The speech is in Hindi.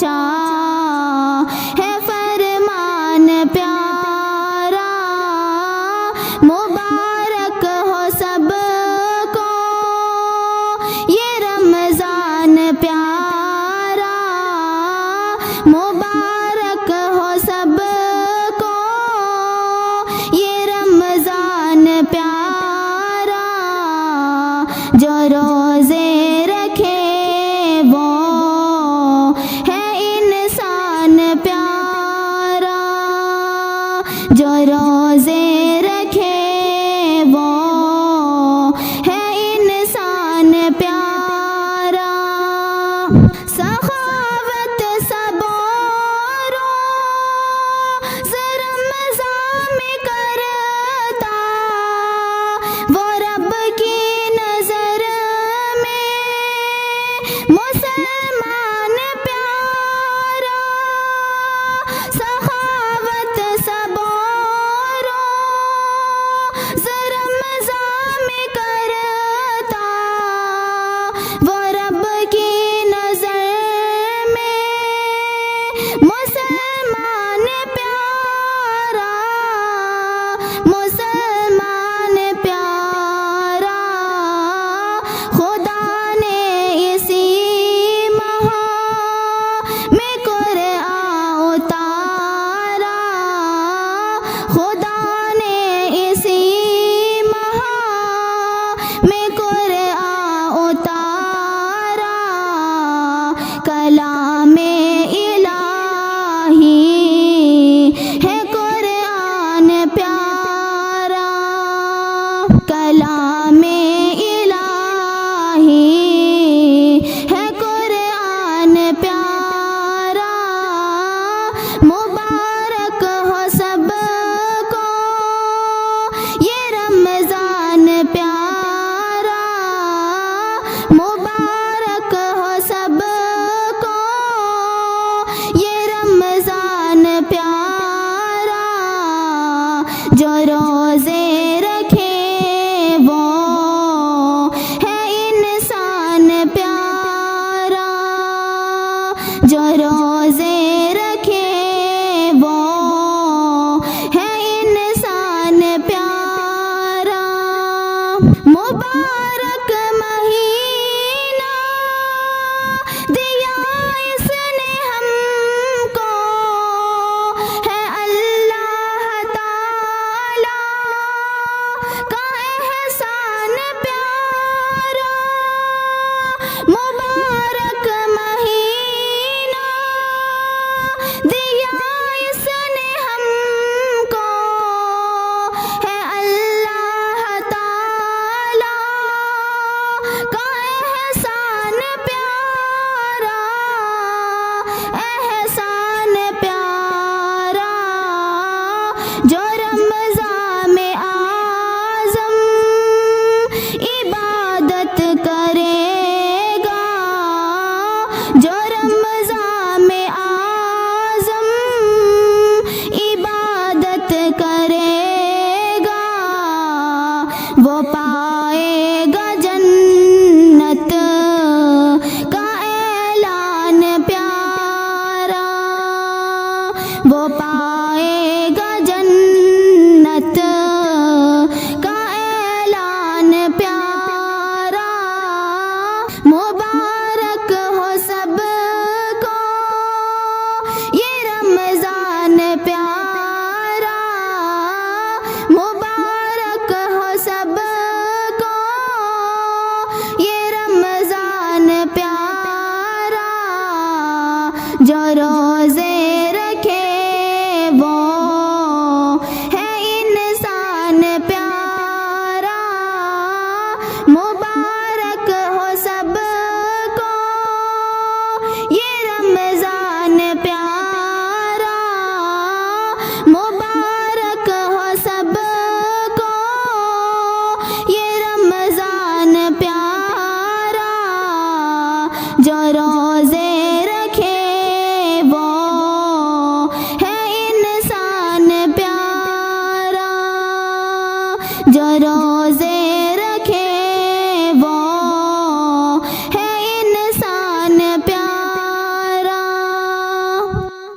ऊंचा है फरमान प्यारा। मुबारक हो सबको ये रमज़ान प्यारा। मुबारक हो सबको ये रमज़ान प्यारा। जो रोज़े रखे वो है इंसान प्यारा। जो रोज़े रखे वो है इंसान प्यारा। सखावत सबरो रमज़ान में करता वो रब की नज़र में मुसलमान प्यारा। सखावत सबरो रमज़ान में करता वो रब की नज़र में मुसलमान प्यारा। मुसलमान प्यारा खुदा ने इसी माह में कुरान उतारा। खुदा ने इसी माह में कुरान उतारा। कलामे इलाही है कुरान प्यारा। कलामे इलाही है कुरान प्यारा। मुबारक हो सबको ये रमज़ान प्यारा। मुबारक हो सबको ये रमज़ान प्यारा। जो रोज़े रखे वो है इंसान प्यारा। जो रोज़े रखे वो है इंसान प्यारा। मुबारक महीना दिया इसने हमको है अल्लाह ताला का एहसान प्यारा। मुबारक महीना दिया इसने हमको है अल्लाह ताला का एहसान प्यारा। एहसान प्यारा जो रमज़ान में आज़म इबादत करेगा। जो रमज़ान में आज़म इबादत करेगा वो पाएगा जन्नत का ऐलान प्यारा। वो पाएगा जन्नत का ऐलान प्यारा। मुबारक हो सबको ये रमज़ान प्यारा। मुबारक हो सबको ये रमज़ान प्यारा। जो रोज़े रखे वो है इंसान प्यारा। मुबारक हो सबको ये रमज़ान प्यारा। मुबारक हो सबको ये रमज़ान प्यारा। जो रोज़े रखे वो है इंसान प्यारा। जो रोज़े